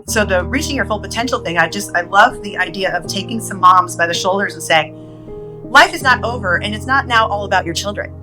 So the reaching your full potential thing, I love the idea of taking some moms by the shoulders and saying, life is not over and it's not now all about your children.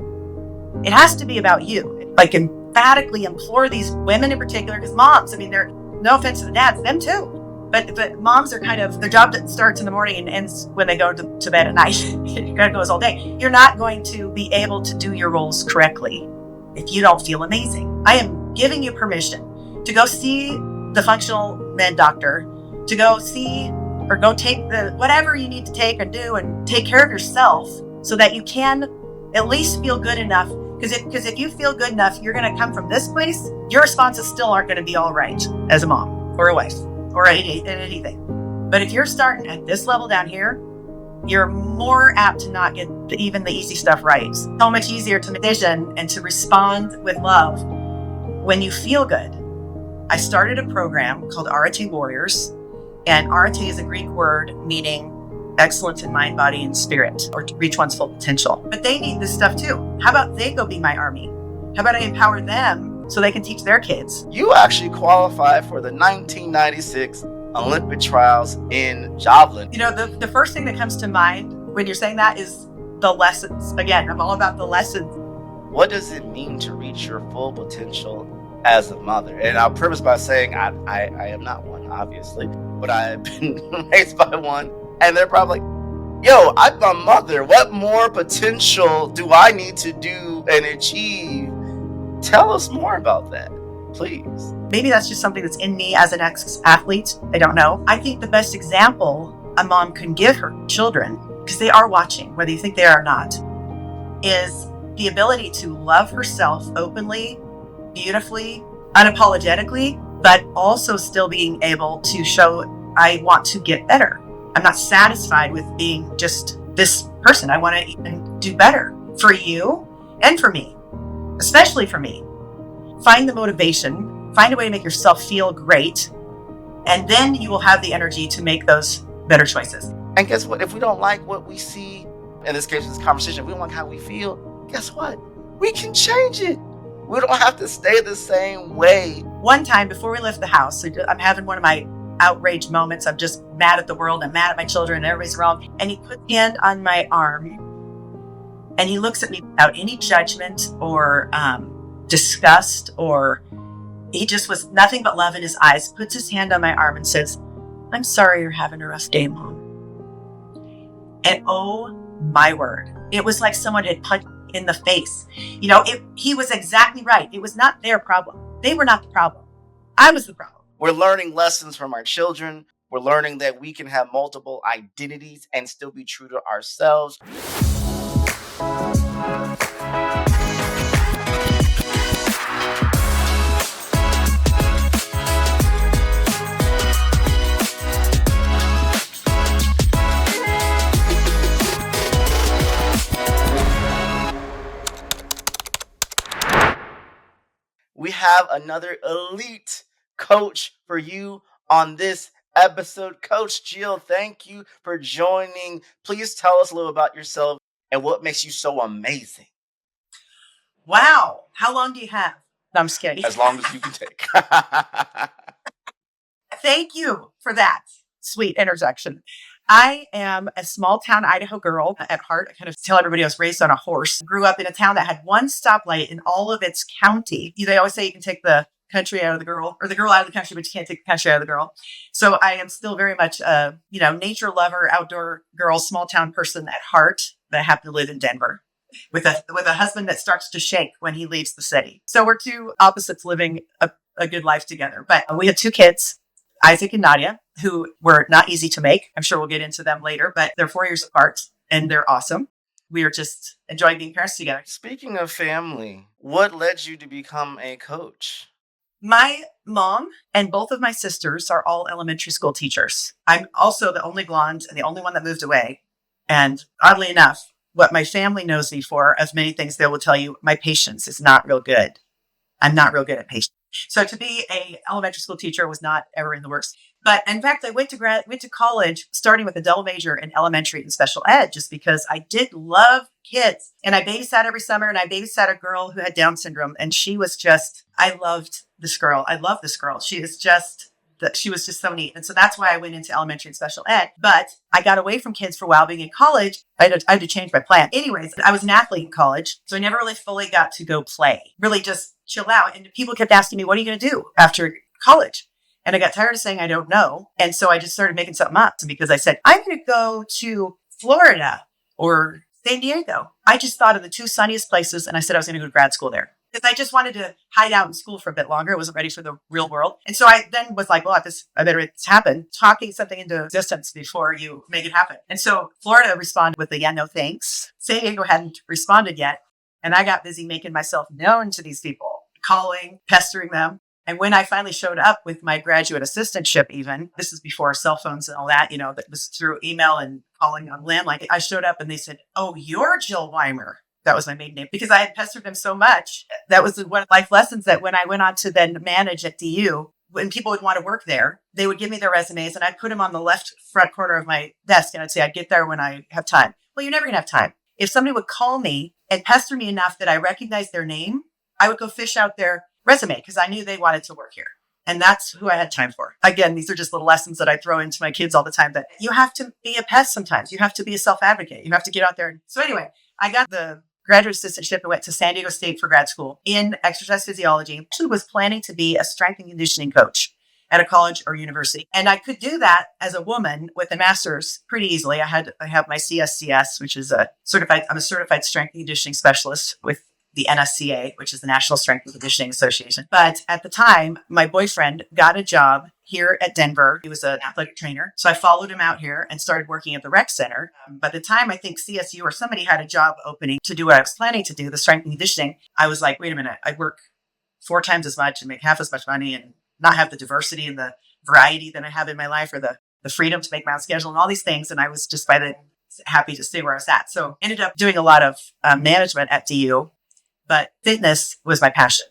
It has to be about you. Like emphatically implore these women in particular, because moms, I mean, they're, no offense to the dads, them too. But moms are kind of, their job that starts in the morning and ends when they go to bed at night. It kind of goes all day. You're not going to be able to do your roles correctly if you don't feel amazing. I am giving you permission to go see the functional med doctor, to go see or go take the whatever you need to take and do and take care of yourself so that you can at least feel good enough. Because if you feel good enough, you're going to come from this place. Your responses still aren't going to be all right as a mom or a wife or anything. But if you're starting at this level down here, you're more apt to not get even the easy stuff right. So much easier to envision and to respond with love when you feel good. I started a program called Arete Warriors, and Arete is a Greek word meaning excellence in mind, body, and spirit, or to reach one's full potential. But they need this stuff too. How about they go be my army? How about I empower them so they can teach their kids? You actually qualified for the 1996 Olympic trials in javelin. You know, the first thing that comes to mind when you're saying that is the lessons. Again, I'm all about the lessons. What does it mean to reach your full potential as a mother? And I'll preface by saying I am not one, obviously, but I've been raised by one. And they're probably like, yo, I'm a mother. What more potential do I need to do and achieve? Tell us more about that, please. Maybe that's just something that's in me as an ex-athlete. I don't know. I think the best example a mom can give her children, because they are watching, whether you think they are or not, is the ability to love herself openly, beautifully, unapologetically, but also still being able to show, I want to get better. I'm not satisfied with being just this person. I want to even do better for you and for me, especially for me. Find the motivation, find a way to make yourself feel great, and then you will have the energy to make those better choices. And guess what? If we don't like what we see, in this case, this conversation, if we don't like how we feel, guess what? We can change it. We don't have to stay the same way. One time before we left the house, I'm having one of my outraged moments. I'm just mad at the world. I'm mad at my children and everybody's wrong. And he put his hand on my arm and he looks at me without any judgment or disgust, or he just was nothing but love in his eyes, puts his hand on my arm and says, I'm sorry you're having a rough day, Mom. And oh my word, it was like someone had punched me in the face. You know, he was exactly right. It was not their problem. They were not the problem. I was the problem. We're learning lessons from our children. We're learning that we can have multiple identities and still be true to ourselves. We have another elite coach for you on this episode. Coach Jill, thank you for joining. Please tell us a little about yourself and what makes you so amazing. Wow. How long do you have? No, I'm just kidding. As long as you can take. Thank you for that sweet interjection. I am a small town Idaho girl at heart. I kind of tell everybody I was raised on a horse. Grew up in a town that had one stoplight in all of its county. They always say you can take the country out of the girl, or the girl out of the country, but you can't take the country out of the girl. So I am still very much a, nature lover, outdoor girl, small town person at heart. But I happen to live in Denver with a husband that starts to shake when he leaves the city. So we're two opposites living a good life together. But we had two kids, Isaac and Nadia, who were not easy to make. I'm sure we'll get into them later, but they're 4 years apart and they're awesome. We are just enjoying being parents together. Speaking of family, what led you to become a coach? My mom and both of my sisters are all elementary school teachers. I'm also the only blonde and the only one that moved away. And oddly enough, what my family knows me for, of many things, they will tell you, my patience is not real good. I'm not real good at patience. So to be a elementary school teacher was not ever in the works. But in fact, I went to college starting with a double major in elementary and special ed, just because I did love kids. And I babysat every summer, and I babysat a girl who had Down syndrome. And she was just, I loved this girl. I love this girl. She is just that she was just so neat. And so that's why I went into elementary and special ed. But I got away from kids for a while. Being in college, I had to change my plan. Anyways, I was an athlete in college, so I never really fully got to go play, really just chill out. And people kept asking me, what are you going to do after college? And I got tired of saying I don't know. And so I just started making something up because I said, I'm going to go to Florida or San Diego. I just thought of the two sunniest places, and I said I was going to go to grad school there because I just wanted to hide out in school for a bit longer. I wasn't ready for the real world. And so I then was like, well, I better make this happen. Talking something into existence before you make it happen. And so Florida responded with the, yeah, no thanks. San Diego hadn't responded yet. And I got busy making myself known to these people, calling, pestering them. And when I finally showed up with my graduate assistantship, even, this is before cell phones and all that, that was through email and calling on landline. I showed up and they said, oh, you're Jill Weimer. That was my maiden name because I had pestered them so much. That was one of life lessons that when I went on to then manage at DU, when people would want to work there, they would give me their resumes and I'd put them on the left front corner of my desk and I'd say, I'd get there when I have time. Well, you're never going to have time. If somebody would call me and pester me enough that I recognized their name, I would go fish out their resume because I knew they wanted to work here. And that's who I had time for. Again, these are just little lessons that I throw into my kids all the time that you have to be a pest sometimes. You have to be a self-advocate. You have to get out there. So anyway, I got the graduate assistantship and went to San Diego State for grad school in exercise physiology. I actually was planning to be a strength and conditioning coach at a college or university. And I could do that as a woman with a master's pretty easily. I have my CSCS, which is I'm a certified strength and conditioning specialist with the NSCA, which is the National Strength and Conditioning Association. But at the time, my boyfriend got a job here at Denver. He was an athletic trainer. So I followed him out here and started working at the rec center. By the time I think CSU or somebody had a job opening to do what I was planning to do, the strength and conditioning, I was like, wait a minute, I work 4 times as much and make half as much money and not have the diversity and the variety that I have in my life or the freedom to make my own schedule and all these things. And I was just happy to stay where I was at. So ended up doing a lot of management at DU. But fitness was my passion.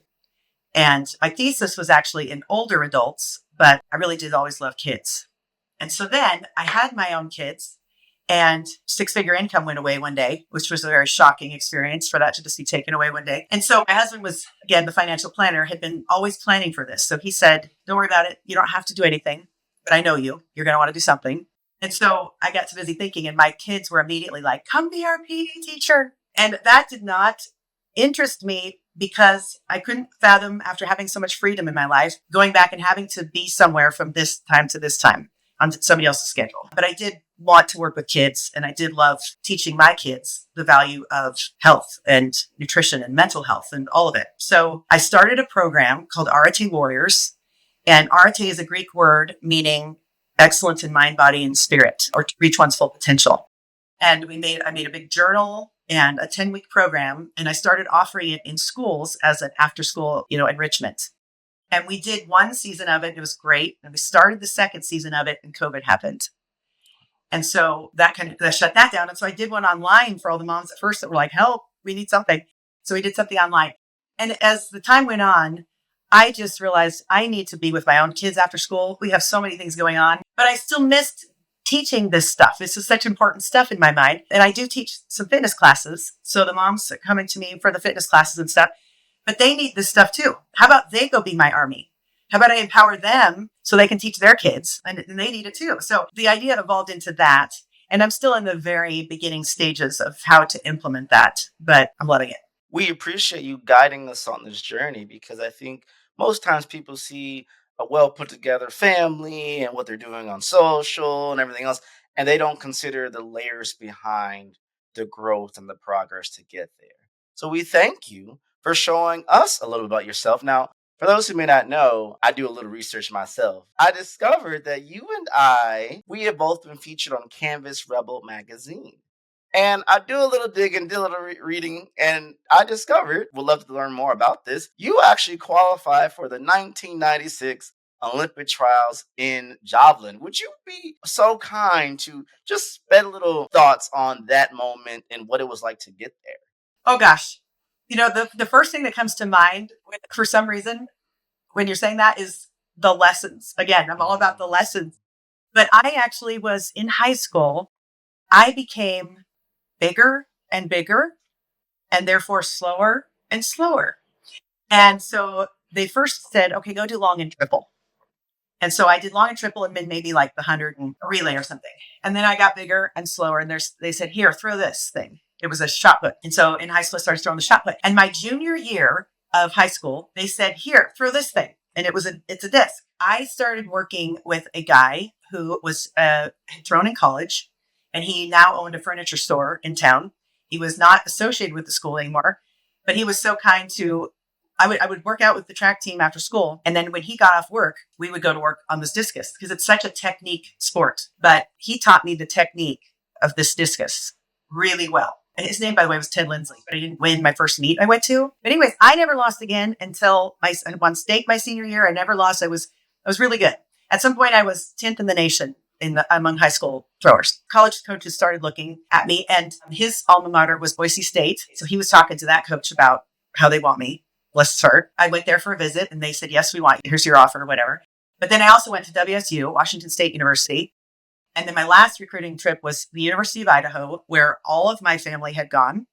And my thesis was actually in older adults, but I really did always love kids. And so then I had my own kids and 6-figure income went away one day, which was a very shocking experience for that to just be taken away one day. And so my husband was, again, the financial planner, had been always planning for this. So he said, don't worry about it. You don't have to do anything, but I know you're going to want to do something. And so I got too busy thinking and my kids were immediately like, come be our PE teacher. And that did not interest me because I couldn't fathom, after having so much freedom in my life, going back and having to be somewhere from this time to this time on somebody else's schedule. But I did want to work with kids and I did love teaching my kids the value of health and nutrition and mental health and all of it. So I started a program called Arete Warriors, and Arete is a Greek word meaning excellence in mind, body, and spirit, or to reach one's full potential. And I made a big journal and a 10-week program. And I started offering it in schools as an after school, enrichment. And we did one season of it. It was great. And we started the second season of it and COVID happened. And so that shut that down. And so I did one online for all the moms at first that were like, help, we need something. So we did something online. And as the time went on, I just realized I need to be with my own kids after school. We have so many things going on, but I still missed teaching this stuff. This is such important stuff in my mind. And I do teach some fitness classes. So the moms are coming to me for the fitness classes and stuff, but they need this stuff too. How about they go be my army? How about I empower them so they can teach their kids and they need it too. So the idea evolved into that. And I'm still in the very beginning stages of how to implement that, but I'm loving it. We appreciate you guiding us on this journey because I think most times people see a well put together family and what they're doing on social and everything else, and they don't consider the layers behind the growth and the progress to get there. So we thank you for showing us a little about yourself. Now, for those who may not know, I do a little research myself. I discovered that you and we have both been featured on Canvas Rebel magazine. And I do a little digging, did a little reading, and I discovered, would love to learn more about this, you actually qualified for the 1996 Olympic trials in javelin. Would you be so kind to just spend a little thoughts on that moment and what it was like to get there? Oh, gosh. The first thing that comes to mind, for some reason, when you're saying that is the lessons. Again, I'm all about the lessons. But I actually was in high school. I became bigger and bigger, and therefore slower and slower. And so they first said, okay, go do long and triple. And so I did long and triple and maybe like the 100 and a relay or something. And then I got bigger and slower. And they said, here, throw this thing. It was a shot put. And so in high school, I started throwing the shot put. And my junior year of high school, they said, here, throw this thing. And it's a disc. I started working with a guy who was had thrown in college, and he now owned a furniture store in town. He was not associated with the school anymore, but he was so kind to, I would work out with the track team after school. And then when he got off work, we would go to work on this discus because it's such a technique sport. But he taught me the technique of this discus really well. And his name, by the way, was Ted Lindsley, but I didn't win my first meet I went to. But anyways, I never lost again until I won state my senior year. I never lost. I was really good. At some point, I was 10th in the nation among high school throwers. College coaches started looking at me, and his alma mater was Boise State. So he was talking to that coach about how they want me. Bless his heart. I went there for a visit, and they said, yes, we want you. Here's your offer or whatever. But then I also went to WSU, Washington State University. And then my last recruiting trip was the University of Idaho, where all of my family had gone.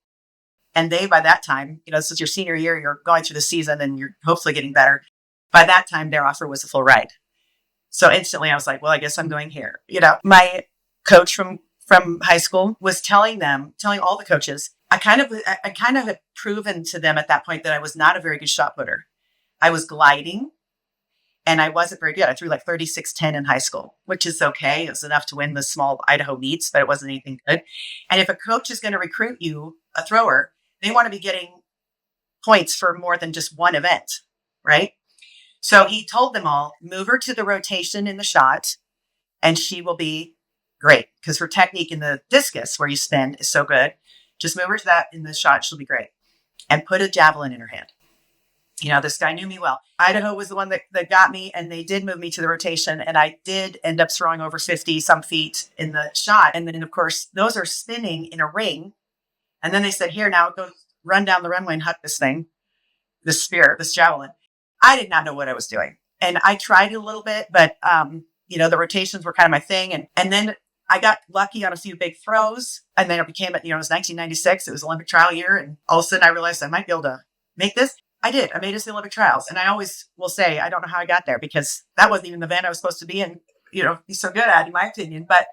And they, by that time, this is your senior year, you're going through the season and you're hopefully getting better. By that time, their offer was a full ride. So instantly I was like, well, I guess I'm going here. My coach from high school was telling all the coaches, I kind of had proven to them at that point that I was not a very good shot putter. I was gliding and I wasn't very good. I threw like 36-10 in high school, which is okay. It was enough to win the small Idaho meets, but it wasn't anything good. And if a coach is going to recruit you, a thrower, they want to be getting points for more than just one event, right? So he told them all, move her to the rotation in the shot and she will be great because her technique in the discus where you spin is so good. Just move her to that in the shot. She'll be great. And put a javelin in her hand. This guy knew me well. Idaho was the one that got me, and they did move me to the rotation. And I did end up throwing over 50 some feet in the shot. And then, of course, those are spinning in a ring. And then they said, here, now go run down the runway and huck this thing, this spear, this javelin. I did not know what I was doing. And I tried it a little bit, but, the rotations were kind of my thing. And then I got lucky on a few big throws. And then it became, it was 1996. It was Olympic trial year. And all of a sudden I realized I might be able to make this. I did. I made it to the Olympic trials. And I always will say, I don't know how I got there because that wasn't even the event I was supposed to be in, be so good at, in my opinion. But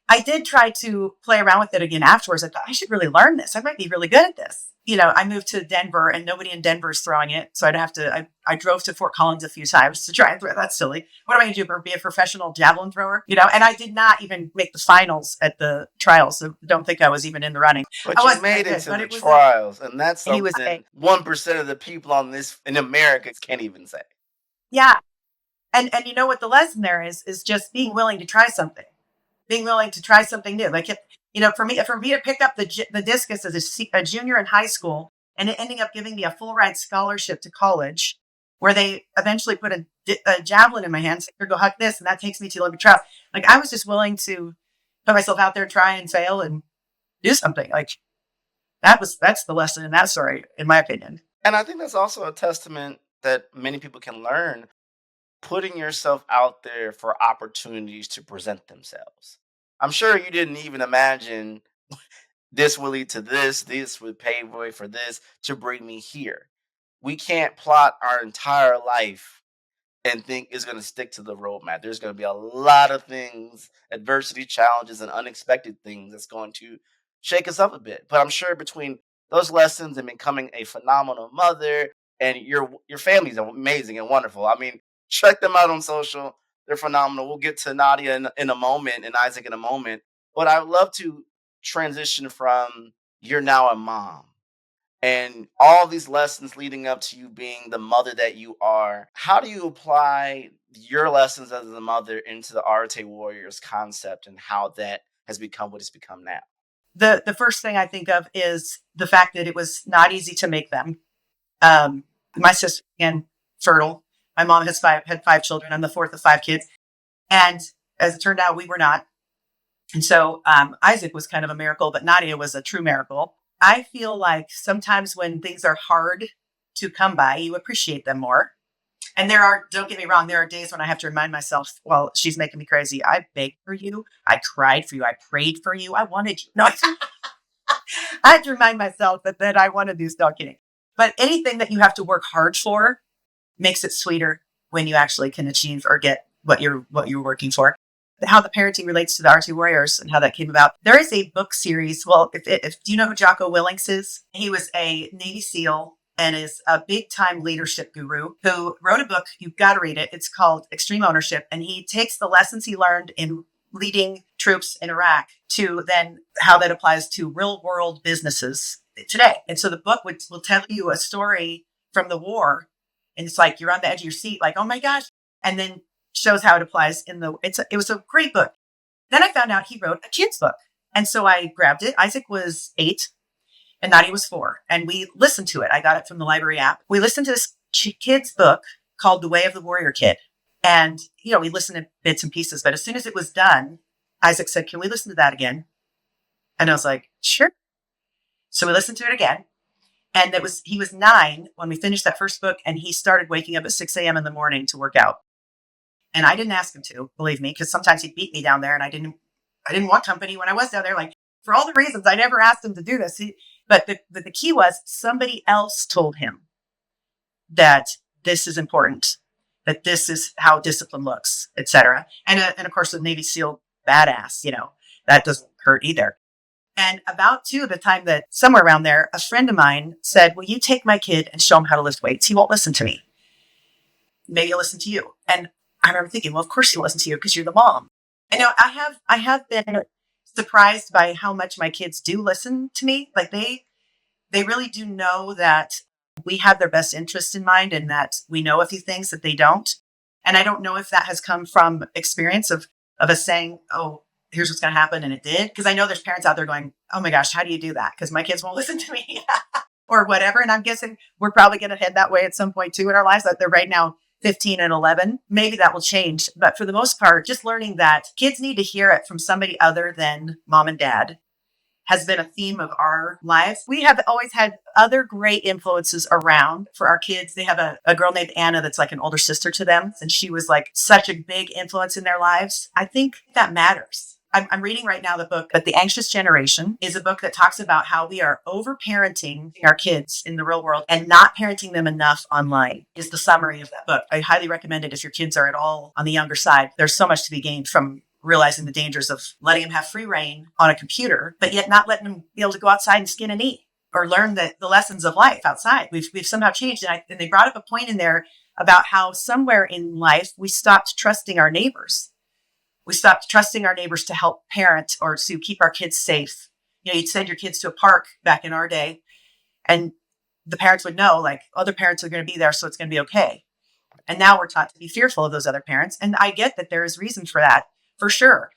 I did try to play around with it again afterwards. I thought I should really learn this. I might be really good at this. I moved to Denver and nobody in Denver is throwing it. So I'd have to, I drove to Fort Collins a few times to try and throw. That's silly. What am I going to do? Be a professional javelin thrower? And I did not even make the finals at the trials. So don't think I was even in the running. But you made it to the trials. And that's something 1% of the people in America can't even say. Yeah. And you know what the lesson there is just being willing to try something. Being willing to try something new. Like, for me to pick up the discus as a junior in high school and it ending up giving me a full ride scholarship to college where they eventually put a javelin in my hand, say, here, go huck this. And that takes me to Olympic trials. Like, I was just willing to put myself out there, try and fail and do something. Like, that's the lesson in that story, in my opinion. And I think that's also a testament that many people can learn. Putting yourself out there for opportunities to present themselves. I'm sure you didn't even imagine this will lead to this would pave way for this to bring me here. We can't plot our entire life and think it's going to stick to the roadmap. There's going to be a lot of things, adversity, challenges, and unexpected things that's going to shake us up a bit. But I'm sure between those lessons and becoming a phenomenal mother, and your family's amazing and wonderful. I mean, check them out on social. They're phenomenal. We'll get to Nadia in a moment and Isaac in a moment. But I would love to transition from you're now a mom and all these lessons leading up to you being the mother that you are. How do you apply your lessons as a mother into the Arete Warriors concept and how that has become what it's become now? The first thing I think of is the fact that it was not easy to make them. My sister, again, fertile. My mom had 5 children. I'm the fourth of 5 kids. And as it turned out, we were not. And so Isaac was kind of a miracle, but Nadia was a true miracle. I feel like sometimes when things are hard to come by, you appreciate them more. And don't get me wrong, there are days when I have to remind myself, well, she's making me crazy. I begged for you. I cried for you. I prayed for you. I wanted you. No, I had to remind myself that I wanted these. No, kidding. But anything that you have to work hard for makes it sweeter when you actually can achieve or get what you're working for. How the parenting relates to the Arete Warriors and how that came about. There is a book series. Well, if do you know who Jocko Willink is? He was a Navy SEAL and is a big time leadership guru who wrote a book. You've got to read it. It's called Extreme Ownership. And he takes the lessons he learned in leading troops in Iraq to then how that applies to real world businesses today. And so the book will tell you a story from the war. And it's like you're on the edge of your seat, like, oh my gosh. And then shows how it applies it was a great book. Then I found out he wrote a kid's book. And so I grabbed it. Isaac was 8 and Nadia was 4. And we listened to it. I got it from the library app. We listened to this kid's book called The Way of the Warrior Kid. And, we listened to bits and pieces. But as soon as it was done, Isaac said, can we listen to that again? And I was like, sure. So we listened to it again. And he was 9 when we finished that first book. And he started waking up at 6 a.m. in the morning to work out. And I didn't ask him to, believe me, because sometimes he'd beat me down there and I didn't want company when I was down there. Like, for all the reasons, I never asked him to do this. But the key was somebody else told him that this is important, that this is how discipline looks, etc. And of course, the Navy SEAL badass, that doesn't hurt either. And about the time that somewhere around there, a friend of mine said, will you take my kid and show him how to lift weights? He won't listen to me. Maybe he'll listen to you. And I remember thinking, well, of course he'll listen to you because you're the mom. And I have been surprised by how much my kids do listen to me. Like they really do know that we have their best interests in mind and that we know a few things that they don't. And I don't know if that has come from experience of us saying, oh, here's what's going to happen. And it did. Because I know there's parents out there going, oh my gosh, how do you do that? Because my kids won't listen to me or whatever. And I'm guessing we're probably going to head that way at some point too in our lives. That they're right now 15 and 11. Maybe that will change. But for the most part, just learning that kids need to hear it from somebody other than mom and dad has been a theme of our lives. We have always had other great influences around for our kids. They have a girl named Anna that's like an older sister to them. And she was like such a big influence in their lives. I think that matters. I'm reading right now the book, but The Anxious Generation is a book that talks about how we are over-parenting our kids in the real world and not parenting them enough online is the summary of that book. I highly recommend it if your kids are at all on the younger side. There's so much to be gained from realizing the dangers of letting them have free reign on a computer, but yet not letting them be able to go outside and skin a knee or learn the lessons of life outside. We've somehow changed. And they brought up a point in there about how somewhere in life we stopped trusting our neighbors. We stopped trusting our neighbors to help parent or to keep our kids safe. You'd send your kids to a park back in our day and the parents would know like other parents are going to be there. So it's going to be okay. And now we're taught to be fearful of those other parents. And I get that there is reason for that, for sure.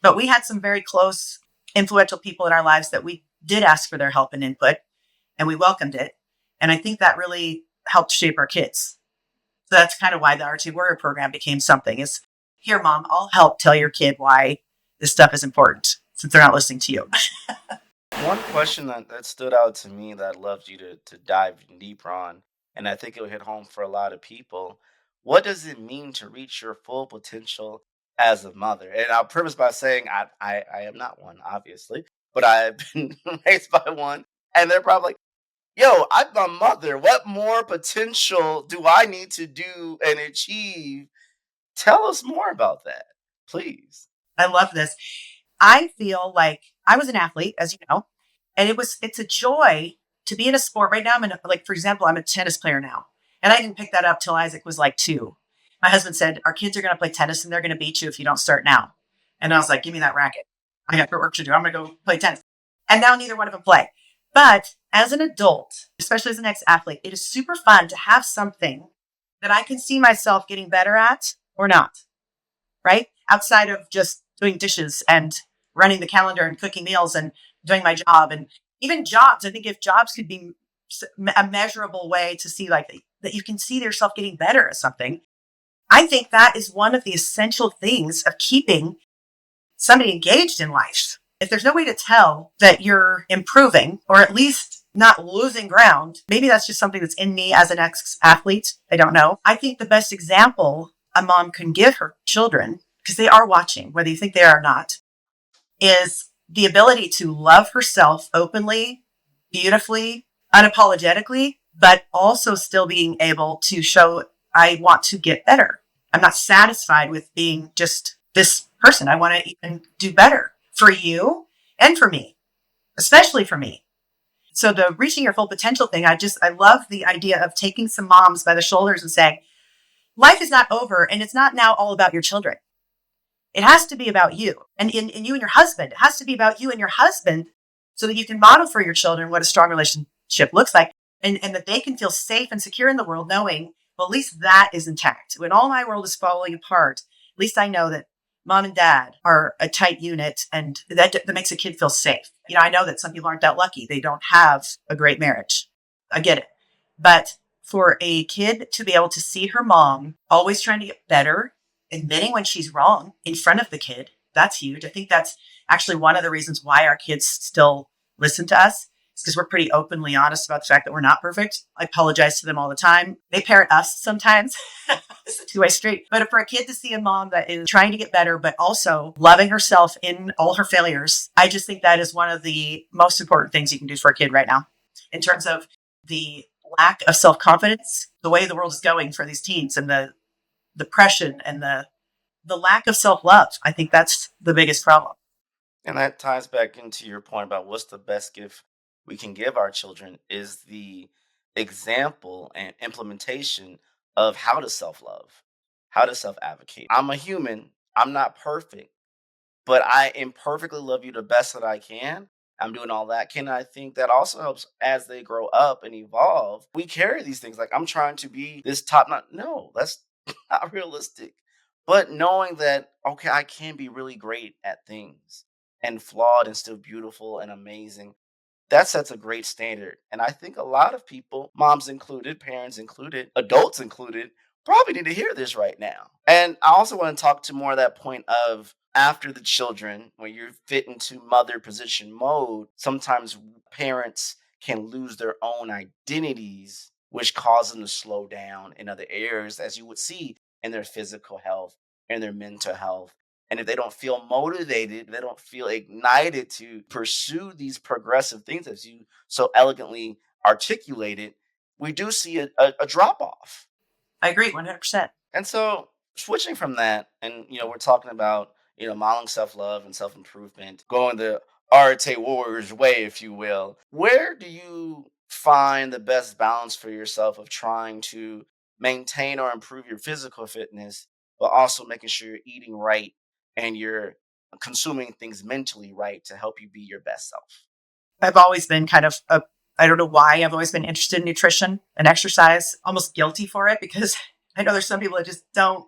But we had some very close, influential people in our lives that we did ask for their help and input and we welcomed it. And I think that really helped shape our kids. So that's kind of why the Arete Warrior program became something is, here, mom, I'll help tell your kid why this stuff is important since they're not listening to you. One question that stood out to me that I'd love you to dive deeper on, and I think it'll hit home for a lot of people. What does it mean to reach your full potential as a mother? And I'll preface by saying I am not one, obviously, but I've been raised by one. And they're probably like, yo, I'm a mother. What more potential do I need to do and achieve? Tell us more about that, please. I love this. I feel like I was an athlete, as you know, and it's a joy to be in a sport. Right now, for example, I'm a tennis player now, and I didn't pick that up till Isaac was like 2. My husband said, our kids are going to play tennis and they're going to beat you if you don't start now. And I was like, give me that racket. I got work to do. I'm going to go play tennis. And now neither one of them play. But as an adult, especially as an ex-athlete, it is super fun to have something that I can see myself getting better at or not, right? Outside of just doing dishes and running the calendar and cooking meals and doing my job and even jobs. I think if jobs could be a measurable way to see like that you can see yourself getting better at something. I think that is one of the essential things of keeping somebody engaged in life. If there's no way to tell that you're improving or at least not losing ground, maybe that's just something that's in me as an ex-athlete. I don't know. I think the best example a mom can give her children, because they are watching, whether you think they are or not, is the ability to love herself openly, beautifully, unapologetically, but also still being able to show, I want to get better. I'm not satisfied with being just this person. I want to even do better for you and for me, especially for me. So the reaching your full potential thing, I love the idea of taking some moms by the shoulders and saying, life is not over and it's not now all about your children. It has to be about you and you and your husband. It has to be about you and your husband so that you can model for your children what a strong relationship looks like and that they can feel safe and secure in the world knowing, well, at least that is intact. When all my world is falling apart, at least I know that mom and dad are a tight unit and that makes a kid feel safe. I know that some people aren't that lucky. They don't have a great marriage. I get it. But for a kid to be able to see her mom always trying to get better, admitting when she's wrong in front of the kid, that's huge. I think that's actually one of the reasons why our kids still listen to us. It's because we're pretty openly honest about the fact that we're not perfect. I apologize to them all the time. They parent us sometimes. It's a two-way street. But for a kid to see a mom that is trying to get better, but also loving herself in all her failures, I just think that is one of the most important things you can do for a kid right now in terms of the lack of self-confidence, the way the world is going for these teens and the depression and the lack of self-love. I think that's the biggest problem. And that ties back into your point about what's the best gift we can give our children is the example and implementation of how to self-love, how to self-advocate. I'm a human. I'm not perfect, but I imperfectly love you the best that I can. I'm doing all that. I think that also helps as they grow up and evolve. We carry these things like I'm trying to be this top notch. No, that's not realistic. But knowing that, okay, I can be really great at things and flawed and still beautiful and amazing, that sets a great standard. And I think a lot of people, moms included, parents included, adults included, probably need to hear this right now. And I also want to talk to more of that point of after the children, when you fit into mother position mode, sometimes parents can lose their own identities, which causes them to slow down in other areas, as you would see in their physical health and their mental health. And if they don't feel motivated, they don't feel ignited to pursue these progressive things, as you so elegantly articulated, we do see a drop off. I agree 100%. And so switching from that, and we're talking about modeling self-love and self-improvement, going the Arete Warrior's way, if you will. Where do you find the best balance for yourself of trying to maintain or improve your physical fitness, but also making sure you're eating right and you're consuming things mentally right to help you be your best self? I've always been I don't know why, I've always been interested in nutrition and exercise, almost guilty for it because I know there's some people that just don't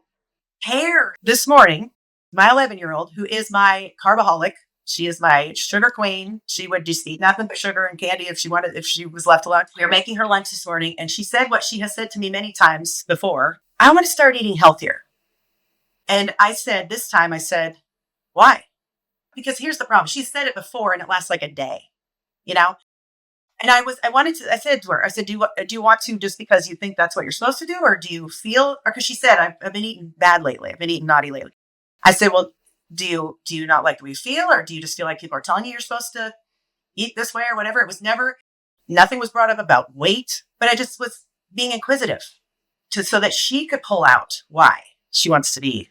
care. This morning, my 11-year-old, who is my carboholic, she is my sugar queen. She would just eat nothing but sugar and candy if she was left alone. We were making her lunch this morning and she said what she has said to me many times before. I want to start eating healthier. And I said, why? Because here's the problem. She said it before and it lasts like a day, And I said to her, do you want to just because you think that's what you're supposed to do? Or do you feel, or because she said, I've been eating bad lately. I've been eating naughty lately. I said, well, do you not like the way you feel? Or do you just feel like people are telling you you're supposed to eat this way or whatever? Nothing was brought up about weight, but I just was being inquisitive so that she could pull out why she wants to be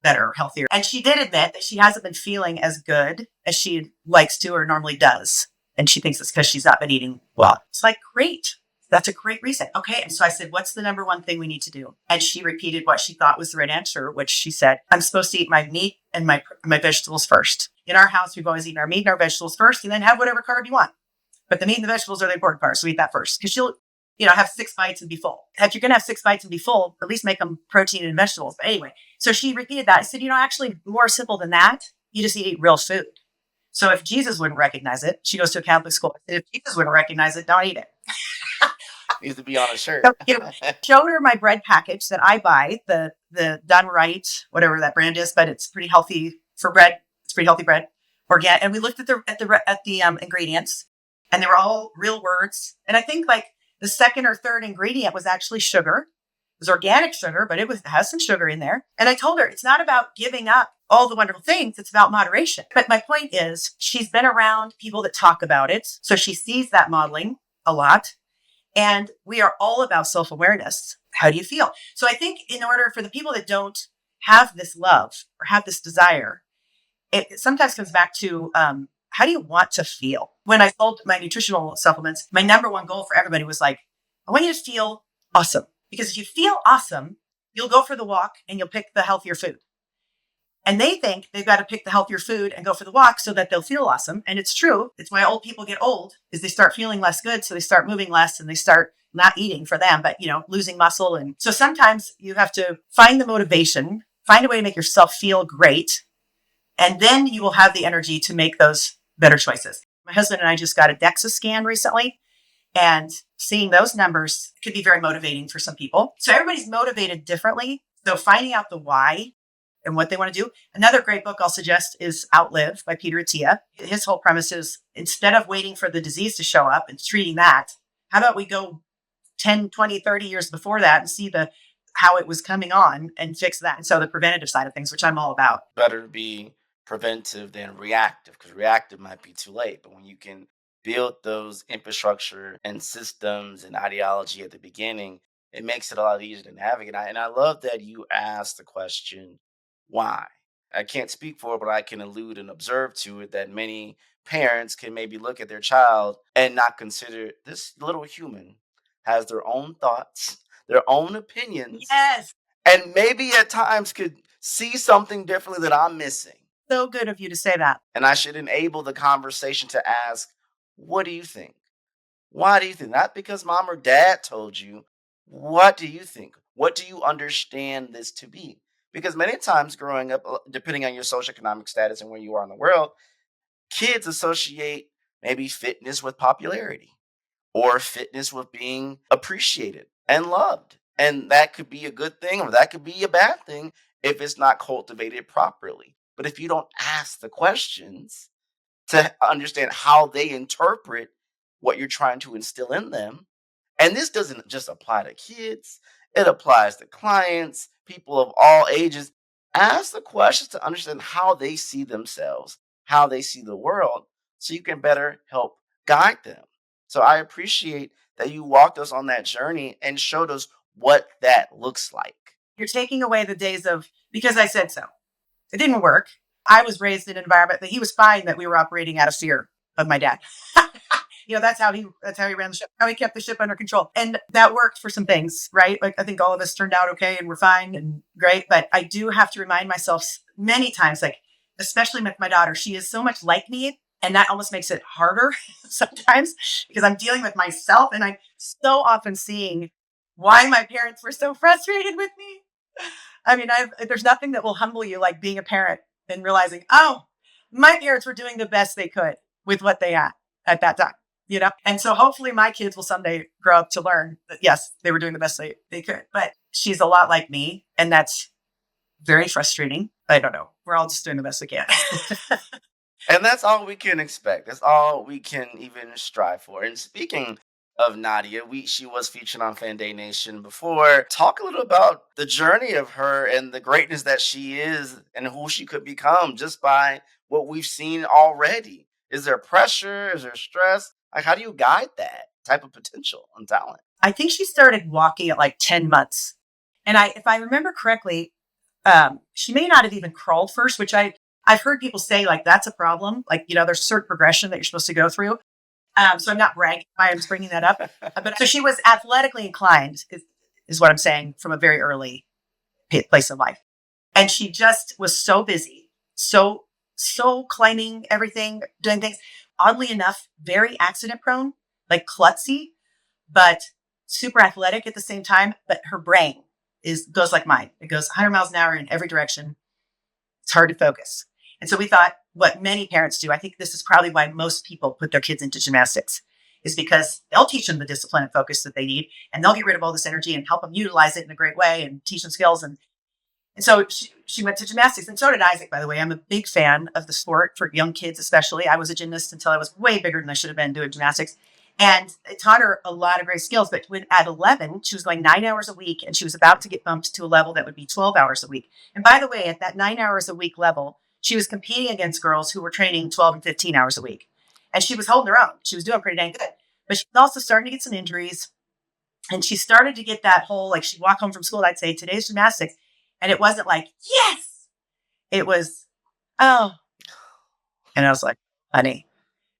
better, healthier. And she did admit that she hasn't been feeling as good as she likes to or normally does. And she thinks it's because she's not been eating well. It's like, great. That's a great reason. Okay. And so I said, what's the number one thing we need to do? And she repeated what she thought was the right answer, which she said, I'm supposed to eat my meat and my vegetables first. In our house, we've always eaten our meat and our vegetables first and then have whatever carb you want. But the meat and the vegetables are the important part. So eat that first because you'll, have 6 bites and be full. If you're going to have 6 bites and be full, at least make them protein and vegetables. But anyway, so she repeated that. I said, actually more simple than that. You just eat real food. So if Jesus wouldn't recognize it, she goes to a Catholic school. If Jesus wouldn't recognize it, don't eat it. Needs to be on a shirt. So, showed her my bread package that I buy, the Done Right, whatever that brand is, but it's pretty healthy for bread. It's pretty healthy bread, organic. And we looked at the ingredients, and they were all real words. And I think like the second or third ingredient was actually sugar. It was organic sugar, but it has some sugar in there. And I told her it's not about giving up all the wonderful things. It's about moderation. But my point is, she's been around people that talk about it, so she sees that modeling a lot. And we are all about self-awareness. How do you feel? So I think in order for the people that don't have this love or have this desire, it sometimes comes back to how do you want to feel? When I sold my nutritional supplements, my number one goal for everybody was like, I want you to feel awesome. Because if you feel awesome, you'll go for the walk and you'll pick the healthier food. And they think they've got to pick the healthier food and go for the walk so that they'll feel awesome. And it's true. It's why old people get old, is they start feeling less good. So they start moving less and they start not eating for them, but losing muscle. And so sometimes you have to find the motivation, find a way to make yourself feel great. And then you will have the energy to make those better choices. My husband and I just got a DEXA scan recently, and seeing those numbers could be very motivating for some people. So everybody's motivated differently. So finding out the why and what they want to do. Another great book I'll suggest is Outlive by Peter Attia. His whole premise is, instead of waiting for the disease to show up and treating that, how about we go 10, 20, 30 years before that and see how it was coming on and fix that. And so the preventative side of things, which I'm all about. Better to be preventive than reactive, because reactive might be too late. But when you can build those infrastructure and systems and ideology at the beginning, it makes it a lot easier to navigate. And I love that you asked the question, why? I can't speak for it, but I can allude and observe to it that many parents can maybe look at their child and not consider this little human has their own thoughts, their own opinions, Yes. and maybe at times could see something differently that I'm missing. So good of you to say that. And I should enable the conversation to ask, what do you think? Why do you think? Not because mom or dad told you. What do you think? What do you understand this to be? Because many times growing up, depending on your socioeconomic status and where you are in the world, kids associate maybe fitness with popularity or fitness with being appreciated and loved. And that could be a good thing or that could be a bad thing if it's not cultivated properly. But if you don't ask the questions to understand how they interpret what you're trying to instill in them, and this doesn't just apply to kids, it applies to clients, people of all ages. Ask the questions to understand how they see themselves, how they see the world, so you can better help guide them. So I appreciate that you walked us on that journey and showed us what that looks like. You're taking away the days of, because I said so. It didn't work. I was raised in an environment that he was fine that we were operating out of fear of my dad. That's how he ran the ship, how he kept the ship under control. And that worked for some things, right? Like I think all of us turned out okay and we're fine and great. But I do have to remind myself many times, like, especially with my daughter, she is so much like me. And that almost makes it harder sometimes because I'm dealing with myself and I'm so often seeing why my parents were so frustrated with me. I mean, there's nothing that will humble you like being a parent and realizing, oh, my parents were doing the best they could with what they had at that time, And so hopefully my kids will someday grow up to learn that, yes, they were doing the best they could. But she's a lot like me, and that's very frustrating. I don't know. We're all just doing the best we can. And that's all we can expect. That's all we can even strive for. And speaking of Nadia, she was featured on Fan Day Nation before. Talk a little about the journey of her and the greatness that she is and who she could become just by what we've seen already. Is there pressure? Is there stress? Like, how do you guide that type of potential and talent? I think she started walking at like 10 months. And if I remember correctly, she may not have even crawled first, which I've heard people say like that's a problem. Like, there's a certain progression that you're supposed to go through. So I'm not bragging. I'm just bringing that up. But so she was athletically inclined is what I'm saying from a very early place in life. And she just was so busy, so climbing everything, doing things. Oddly enough, very accident prone, like klutzy, but super athletic at the same time. But her brain goes like mine. It goes 100 miles an hour in every direction. It's hard to focus. And so we thought what many parents do, I think this is probably why most people put their kids into gymnastics, is because they'll teach them the discipline and focus that they need, and they'll get rid of all this energy and help them utilize it in a great way and teach them skills. And so she went to gymnastics, and so did Isaac, by the way. I'm a big fan of the sport for young kids, especially. I was a gymnast until I was way bigger than I should have been doing gymnastics. And it taught her a lot of great skills. But when at 11, she was going 9 hours a week, and she was about to get bumped to a level that would be 12 hours a week. And by the way, at that 9 hours a week level, she was competing against girls who were training 12 and 15 hours a week. And she was holding her own. She was doing pretty dang good. But she was also starting to get some injuries. And she started to get that whole, like, she'd walk home from school and I'd say, today's gymnastics. And it wasn't like, yes, it was, oh. And I was like, honey,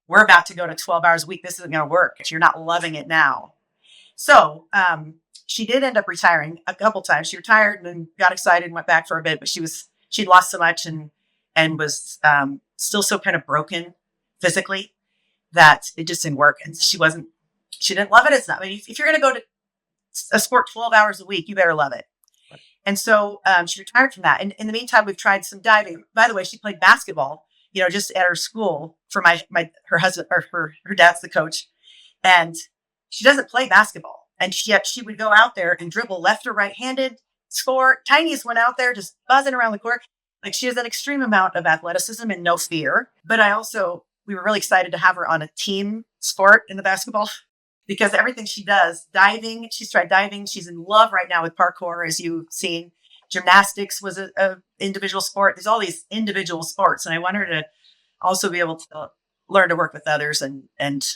we're about to go to 12 hours a week. This isn't going to work if you're not loving it now. So she did end up retiring a couple times. She retired and then got excited and went back for a bit, but she'd lost so much and was still so kind of broken physically that it just didn't work. And she didn't love it as much. I mean, if you're going to go to a sport 12 hours a week, you better love it. And so she retired from that. And in the meantime, we've tried some diving. By the way, she played basketball, just at her school for her husband, or her dad's the coach. And she doesn't play basketball. And yet she would go out there and dribble left or right-handed, score. Tiniest went out there just buzzing around the court. Like, she has an extreme amount of athleticism and no fear. But we were really excited to have her on a team sport in the basketball because everything she does, diving, she's tried diving. She's in love right now with parkour, as you've seen. Gymnastics was a individual sport. There's all these individual sports. And I want her to also be able to learn to work with others. And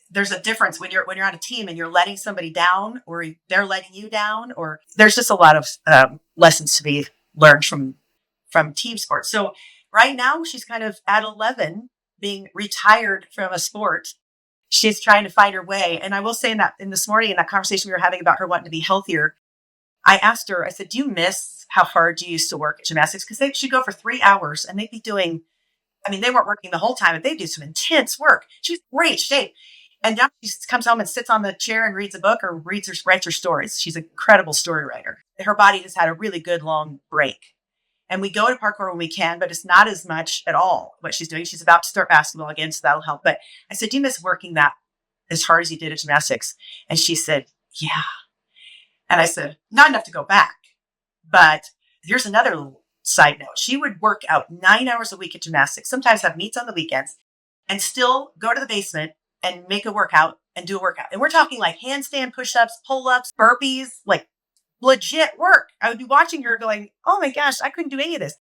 there's a difference when you're on a team and you're letting somebody down or they're letting you down, or there's just a lot of lessons to be learned from team sports. So right now she's kind of at 11, being retired from a sport. She's trying to find her way. And I will say in this morning, in that conversation we were having about her wanting to be healthier, I asked her, I said, do you miss how hard you used to work at gymnastics? Because she'd go for 3 hours and they'd be doing, they weren't working the whole time, but they'd do some intense work. She was in great shape. And now she comes home and sits on the chair and reads a book or writes her stories. She's an incredible story writer. Her body just had a really good long break. And we go to parkour when we can, but it's not as much at all what she's doing. She's about to start basketball again, so that'll help. But I said, do you miss working that as hard as you did at gymnastics? And she said, yeah. And I said, not enough to go back. But here's another side note. She would work out 9 hours a week at gymnastics, sometimes have meets on the weekends, and still go to the basement and make a workout and do a workout. And we're talking like handstand push-ups, pull-ups, burpees, like legit work. I would be watching her going, oh my gosh, I couldn't do any of this.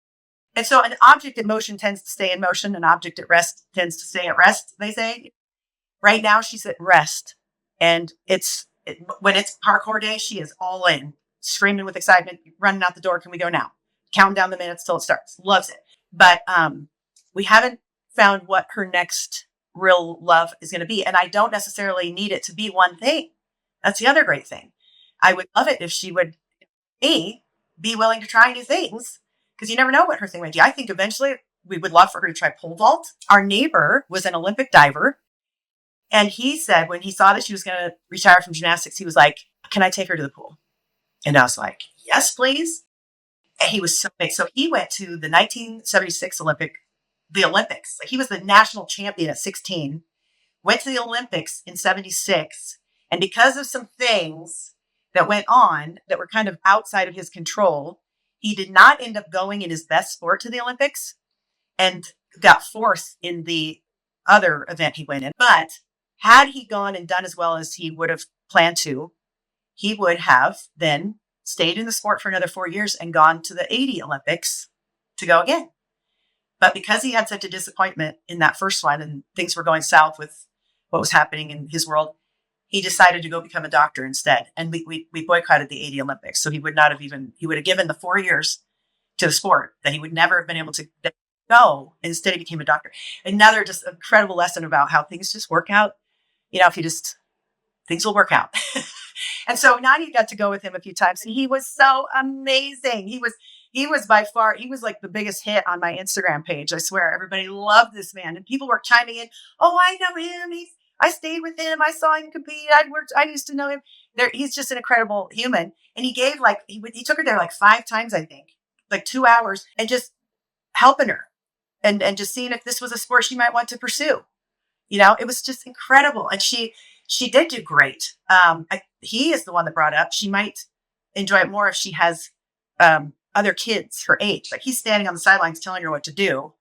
And so an object in motion tends to stay in motion. An object at rest tends to stay at rest, they say. Right now she's at rest. And when it's parkour day, she is all in, screaming with excitement, running out the door. Can we go now? Counting down the minutes till it starts. Loves it. But we haven't found what her next real love is going to be. And I don't necessarily need it to be one thing. That's the other great thing. I would love it if she would, be willing to try new things, because you never know what her thing might be. I think eventually we would love for her to try pole vault. Our neighbor was an Olympic diver. And he said when he saw that she was going to retire from gymnastics, he was like, can I take her to the pool? And I was like, yes, please. And he was so big. So he went to the 1976 Olympics. He was the national champion at 16, went to the Olympics in 76. And because of some things that went on that were kind of outside of his control, he did not end up going in his best sport to the Olympics and got fourth in the other event he went in. But had he gone and done as well as he would have planned to, he would have then stayed in the sport for another 4 years and gone to the 80 Olympics to go again. But because he had such a disappointment in that first one and things were going south with what was happening in his world, he decided to go become a doctor instead. And we boycotted the 80 Olympics. So he would have given the 4 years to the sport that he would never have been able to go. Instead, he became a doctor. Another just incredible lesson about how things just work out. Things will work out. And so Nadia got to go with him a few times, and he was so amazing. He was by far, he was like the biggest hit on my Instagram page. I swear, everybody loved this man, and people were chiming in. Oh, I know him. I stayed with him. I saw him compete. I used to know him. He's just an incredible human. And he gave he took her there like 5 times, I think, like 2 hours, and just helping her and just seeing if this was a sport she might want to pursue. It was just incredible. And she did do great. He is the one that brought up, she might enjoy it more if she has other kids her age. Like, he's standing on the sidelines telling her what to do.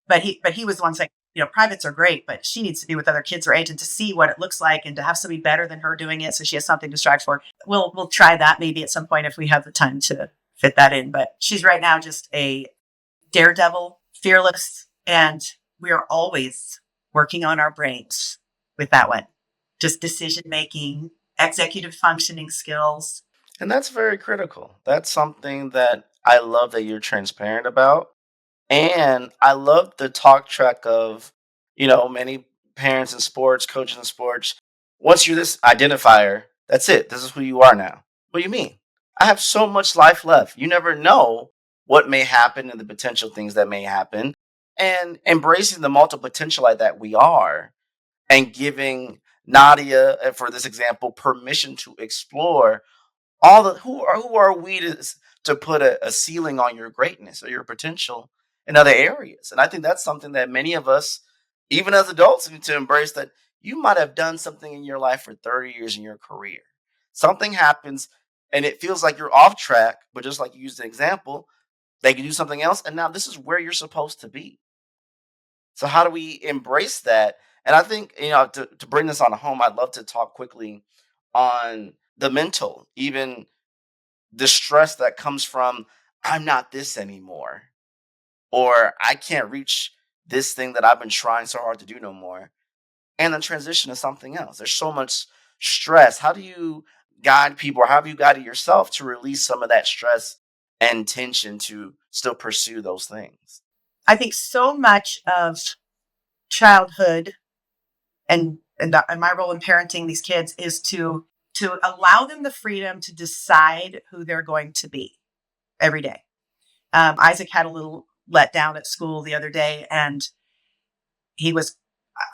But he was the one saying, privates are great, but she needs to be with other kids her age and to see what it looks like and to have somebody better than her doing it. So she has something to strive for. We'll try that maybe at some point if we have the time to fit that in. But she's right now just a daredevil, fearless, and we are always working on our brains with that one. Just decision making executive functioning skills. And that's very critical. That's something that I love that you're transparent about. And I love the talk track of, many parents in sports, coaches in sports. Once you're this identifier, that's it. This is who you are now. What do you mean? I have so much life left. You never know what may happen and the potential things that may happen. And embracing the multiple potential like that we are and giving Nadia, for this example, permission to explore all the who are we to put a ceiling on your greatness or your potential in other areas. And I think that's something that many of us, even as adults, need to embrace, that you might have done something in your life for 30 years in your career. Something happens and it feels like you're off track, but just like you used the example, they can do something else, and now this is where you're supposed to be. So how do we embrace that? And I think, to bring this on home, I'd love to talk quickly on the mental, even the stress that comes from I'm not this anymore, or I can't reach this thing that I've been trying so hard to do no more, and then transition to something else. There's so much stress. How do you guide people, or how have you guided yourself to release some of that stress and tension to still pursue those things? I think so much of childhood and my role in parenting these kids is to allow them the freedom to decide who they're going to be every day. Isaac had a little letdown at school the other day, and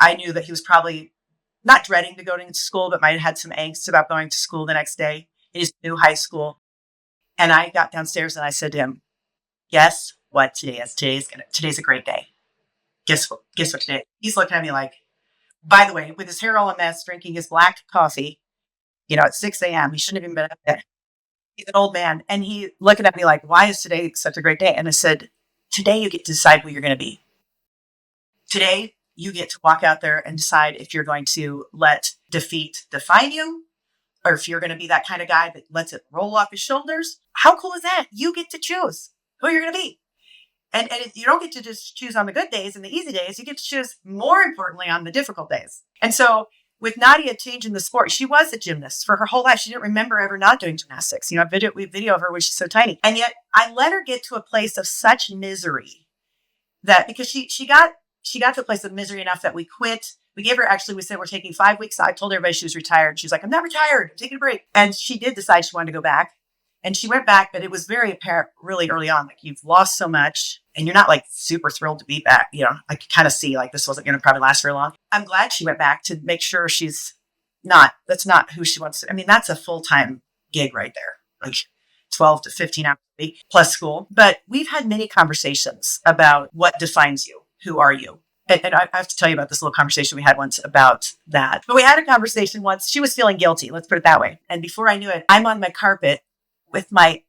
I knew that he was probably not dreading to go to school, but might have had some angst about going to school the next day in his new high school. And I got downstairs and I said to him, guess what today is? Today's a great day. Guess what today? He's looking at me like, by the way, with his hair all a mess, drinking his black coffee, at 6 a.m. He shouldn't have even been up there. He's an old man. And he looking at me like, why is today such a great day? And I said, today you get to decide who you're going to be. Today you get to walk out there and decide if you're going to let defeat define you, or if you're going to be that kind of guy that lets it roll off his shoulders. How cool is that? You get to choose who you're going to be. And you don't get to just choose on the good days and the easy days. You get to choose, more importantly, on the difficult days. And so with Nadia changing the sport, she was a gymnast for her whole life. She didn't remember ever not doing gymnastics. We video of her when she's so tiny. And yet I let her get to a place of such misery that because she got to a place of misery enough that we quit. We said we're taking 5 weeks. I told everybody she was retired. She was like, I'm not retired. I'm taking a break. And she did decide she wanted to go back. And she went back, but it was very apparent really early on, like you've lost so much and you're not like super thrilled to be back. I could kind of see like this wasn't going to probably last very long. I'm glad she went back to make sure that's not who she wants to. I mean, that's a full-time gig right there, like 12 to 15 hours a week plus school. But we've had many conversations about what defines you. Who are you? And I have to tell you about this little conversation we had once about that. But we had a conversation once. She was feeling guilty. Let's put it that way. And before I knew it, I'm on my carpet with my,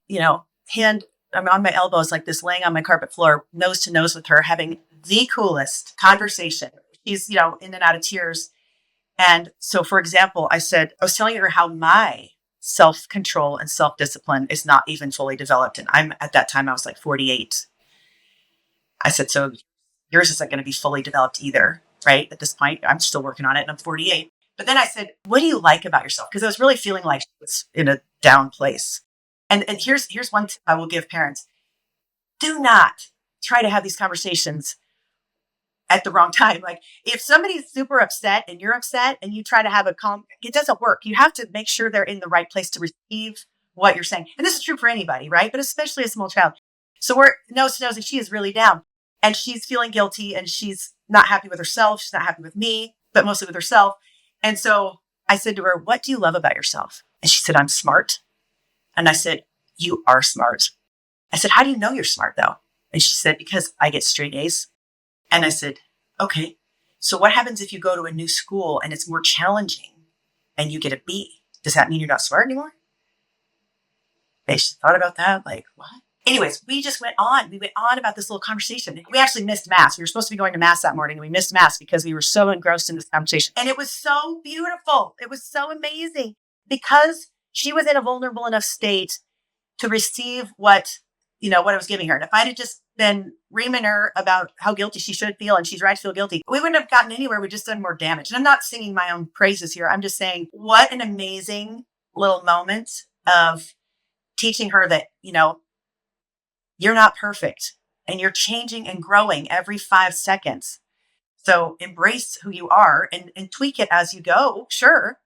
hand, I'm on my elbows like this, laying on my carpet floor, nose to nose with her, having the coolest conversation. She's, in and out of tears. And so, for example, I was telling her how my self-control and self-discipline is not even fully developed. And at that time, I was like 48. I said, so yours isn't going to be fully developed either, right? At this point, I'm still working on it and I'm 48. But then I said, what do you like about yourself? Because I was really feeling like she was in a down place. And here's one tip I will give parents. Do not try to have these conversations at the wrong time. Like if somebody's super upset and you're upset and you try to have it doesn't work. You have to make sure they're in the right place to receive what you're saying. And this is true for anybody, right? But especially a small child. So we're nose to nose and she is really down and she's feeling guilty and she's not happy with herself. She's not happy with me, but mostly with herself. And so I said to her, what do you love about yourself? And she said, I'm smart. And I said, you are smart. I said, how do you know you're smart though? And she said, because I get straight A's. And I said, okay, so what happens if you go to a new school and it's more challenging and you get a B? Does that mean you're not smart anymore? She thought about that. Like, what? Anyways, we just went on. We went on about this little conversation. We actually missed mass. We were supposed to be going to mass that morning and we missed mass because we were so engrossed in this conversation. And it was so beautiful. It was so amazing because she was in a vulnerable enough state to receive what what I was giving her. And if I'd have just been reaming her about how guilty she should feel and she's right to feel guilty, we wouldn't have gotten anywhere. We just done more damage. And I'm not singing my own praises here. I'm just saying what an amazing little moment of teaching her that, you're not perfect and you're changing and growing every 5 seconds. So embrace who you are and tweak it as you go. Sure.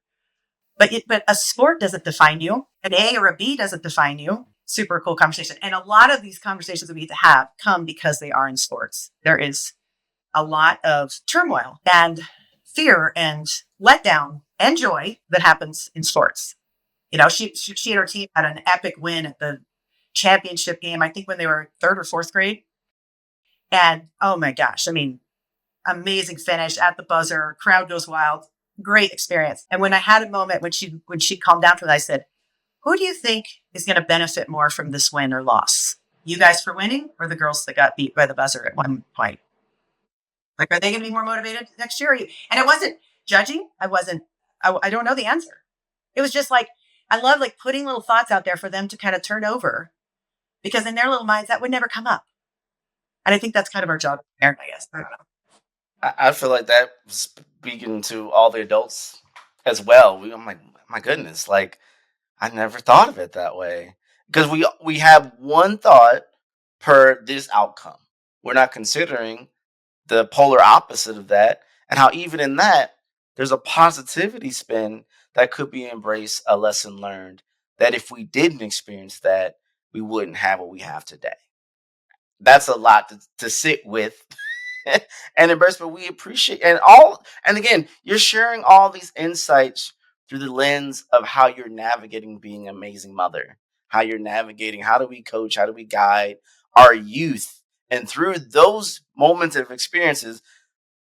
But a sport doesn't define you. An A or a B doesn't define you. Super cool conversation. And a lot of these conversations that we have come because they are in sports. There is a lot of turmoil and fear and letdown and joy that happens in sports. She and her team had an epic win at the championship game, I think when they were 3rd or 4th grade. And oh my gosh, amazing finish at the buzzer, crowd goes wild, great experience. And when I had a moment when she calmed down from it, I said, who do you think is going to benefit more from this win or loss? You guys for winning or the girls that got beat by the buzzer at one point? Like, are they going to be more motivated next year? And it wasn't judging. I don't know the answer. It was just like, I love like putting little thoughts out there for them to kind of turn over, because in their little minds, that would never come up. And I think that's kind of our job as a parent, I guess. I don't know. I feel like that speaking to all the adults as well. I'm like, my goodness, like I never thought of it that way, because we have one thought per this outcome. We're not considering the polar opposite of that, and how even in that there's a positivity spin that could be embrace a lesson learned, that if we didn't experience that, we wouldn't have what we have today. That's a lot to sit with and embrace, but we appreciate and again, you're sharing all these insights through the lens of how you're navigating being an amazing mother, how you're navigating, how do we coach, how do we guide our youth. And through those moments of experiences,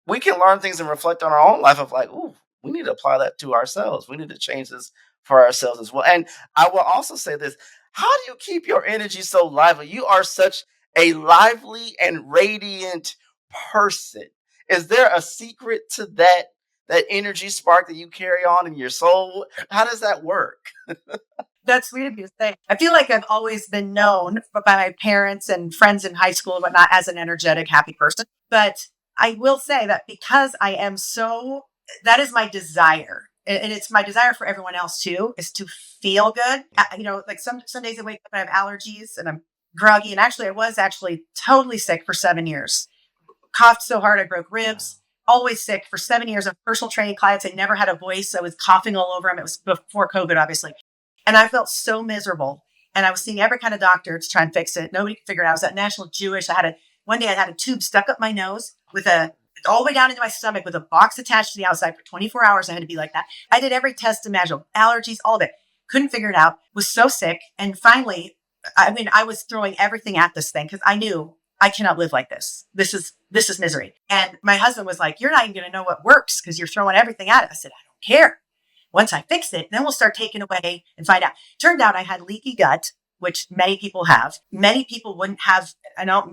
we can learn things and reflect on our own life of like, ooh, we need to apply that to ourselves. We need to change this for ourselves as well. And I will also say this, how do you keep your energy so lively? You are such a lively and radiant person. Is there a secret to that energy spark that you carry on in your soul? How does that work? That's sweet of you to say. I feel like I've always been known by my parents and friends in high school and whatnot as an energetic, happy person. But I will say that because I am that is my desire. And it's my desire for everyone else too, is to feel good. Like some days I wake up and I have allergies and I'm groggy. And actually, I was totally sick for 7 years. Coughed so hard I broke ribs. Always sick for 7 years of personal training clients. I never had a voice. I was coughing all over them. It was before COVID, obviously. And I felt so miserable. And I was seeing every kind of doctor to try and fix it. Nobody could figure it out. I was at National Jewish. One day I had a tube stuck up my nose all the way down into my stomach with a box attached to the outside for 24 hours. I had to be like that. I did every test imaginable, allergies, all of it. Couldn't figure it out. Was so sick. And finally, I was throwing everything at this thing because I knew I cannot live like this. This is misery. And my husband was like, you're not even going to know what works because you're throwing everything at it. I said, I don't care. Once I fix it, then we'll start taking away and find out. Turned out I had leaky gut, which many people have. Many people wouldn't have. I'm not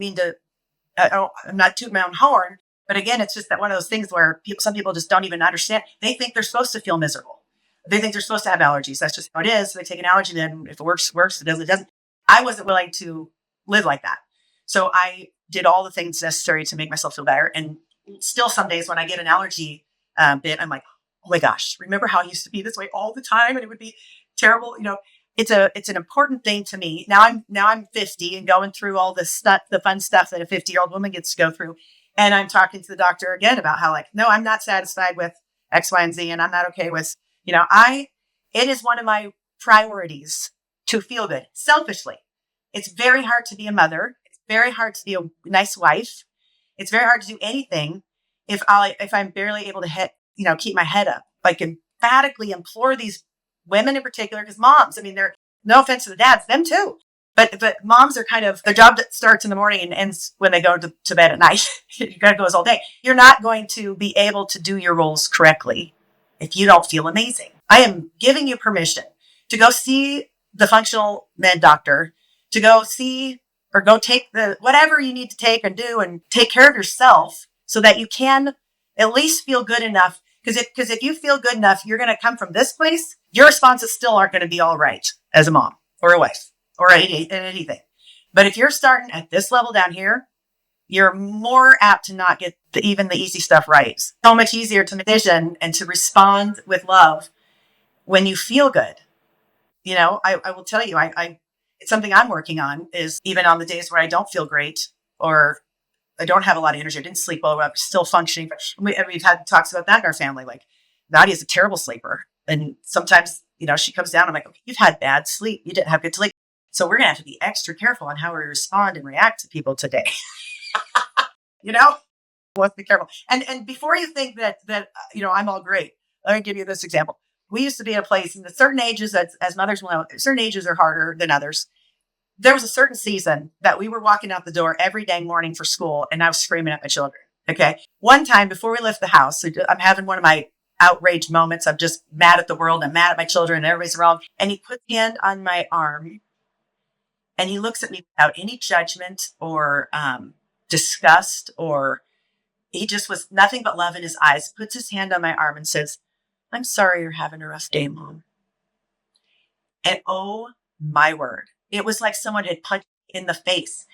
tooting my own horn, but again, it's just that one of those things where some people just don't even understand. They think they're supposed to feel miserable. They think they're supposed to have allergies. That's just how it is. So they take an allergy, then if it works, works. If it doesn't. I wasn't willing to live like that. So I did all the things necessary to make myself feel better. And still some days when I get an allergy bit, I'm like, oh my gosh, remember how I used to be this way all the time? And it would be terrible. It's an important thing to me. Now I'm 50 and going through all this stuff, the fun stuff that a 50-year-old woman gets to go through. And I'm talking to the doctor again about how no, I'm not satisfied with X, Y, and Z. And I'm not okay with, it is one of my priorities to feel good selfishly. It's very hard to be a mother. It's very hard to be a nice wife. It's very hard to do anything if I'm barely able to keep my head up. Like emphatically implore these women in particular, because moms, they're, no offense to the dads, them too. But moms are kind of, their job that starts in the morning and ends when they go to bed at night. It kind of goes all day. You're not going to be able to do your roles correctly if you don't feel amazing. I am giving you permission to go see the functional med doctor, to go see or go take whatever you need to take and do and take care of yourself so that you can at least feel good enough. Because if you feel good enough, you're going to come from this place. Your responses still aren't going to be all right as a mom or a wife or anything. But if you're starting at this level down here, you're more apt to not get even the easy stuff right. So much easier to envision and to respond with love when you feel good. I will tell you, it's something I'm working on, is even on the days where I don't feel great or I don't have a lot of energy. I didn't sleep well. I'm still functioning. We've had talks about that in our family. Like, Nadia's a terrible sleeper. And sometimes, she comes down. I'm like, okay, you've had bad sleep. You didn't have good sleep. So we're going to have to be extra careful on how we respond and react to people today. Let's be careful. And before you think that I'm all great, let me give you this example. We used to be in a place in the certain ages, as mothers will know, certain ages are harder than others. There was a certain season that we were walking out the door every day morning for school, and I was screaming at my children. Okay. One time before we left the house, so I'm having one of my outraged moments. I'm just mad at the world. I'm mad at my children, and everybody's wrong. And he put his hand on my arm, and he looks at me without any judgment or disgust, or he just was nothing but love in his eyes, puts his hand on my arm and says, "I'm sorry you're having a rough day, Mom." And oh my word, it was like someone had punched me in the face.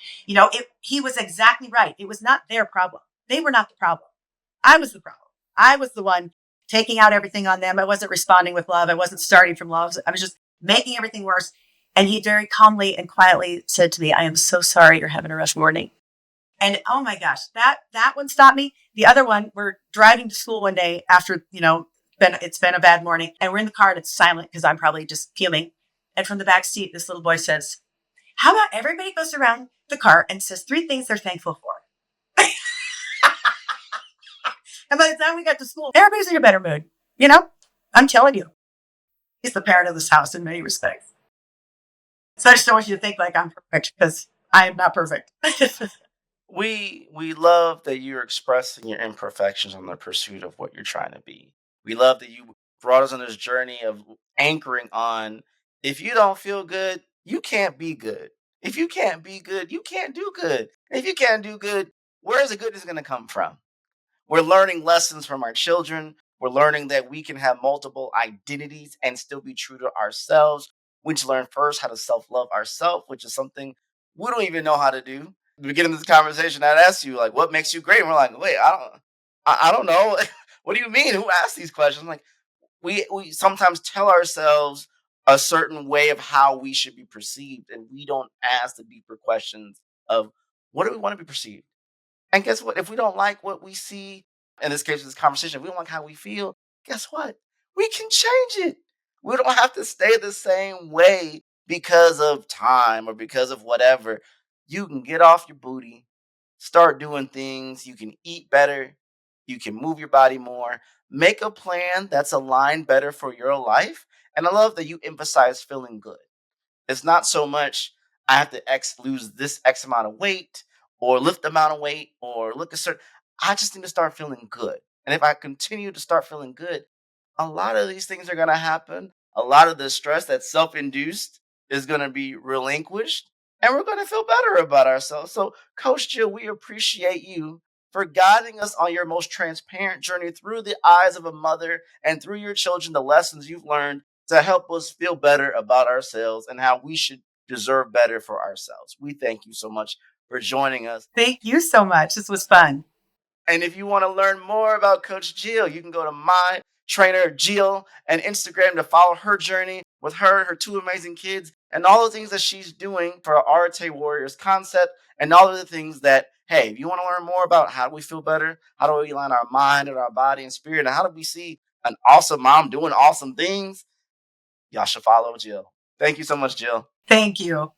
He was exactly right. It was not their problem. They were not the problem. I was the problem. I was the one taking out everything on them. I wasn't responding with love. I wasn't starting from love. I was just making everything worse. And he very calmly and quietly said to me, "I am so sorry you're having a rough morning." And oh my gosh, that one stopped me. The other one, we're driving to school one day after, it's been a bad morning, and we're in the car and it's silent because I'm probably just fuming. And from the back seat, this little boy says, "How about everybody goes around the car and says 3 things they're thankful for?" And by the time we got to school, everybody's in a better mood. I'm telling you, he's the parent of this house in many respects. So I just don't want you to think like I'm perfect, because I am not perfect. We love that you're expressing your imperfections on the pursuit of what you're trying to be. We love that you brought us on this journey of anchoring on, if you don't feel good, you can't be good. If you can't be good, you can't do good. If you can't do good, where is the goodness going to come from? We're learning lessons from our children. We're learning that we can have multiple identities and still be true to ourselves. We need to learn first how to self-love ourselves, which is something we don't even know how to do. At the beginning of this conversation, I'd ask you, like, what makes you great? And we're like, wait, I don't know. What do you mean? Who asked these questions? Like, we sometimes tell ourselves a certain way of how we should be perceived, and we don't ask the deeper questions of, what do we want to be perceived? And guess what? If we don't like what we see, in this case, this conversation, if we don't like how we feel, guess what? We can change it. We don't have to stay the same way because of time or because of whatever. You can get off your booty, start doing things. You can eat better. You can move your body more. Make a plan that's aligned better for your life. And I love that you emphasize feeling good. It's not so much, I have to lose this X amount of weight or lift the amount of weight or look a certain. I just need to start feeling good. And if I continue to start feeling good, a lot of these things are going to happen. A lot of the stress that's self-induced is going to be relinquished, and we're going to feel better about ourselves. So, Coach Jill, we appreciate you for guiding us on your most transparent journey through the eyes of a mother and through your children, the lessons you've learned to help us feel better about ourselves and how we should deserve better for ourselves. We thank you so much for joining us. Thank you so much. This was fun. And if you want to learn more about Coach Jill, you can go to my trainer Jill and Instagram to follow her journey with her 2 amazing kids, and all the things that she's doing for Arete Warriors concept, and all of the things that, hey, if you want to learn more about how do we feel better, how do we align our mind and our body and spirit, and how do we see an awesome mom doing awesome things, y'all should follow Jill. Thank you so much, Jill. Thank you.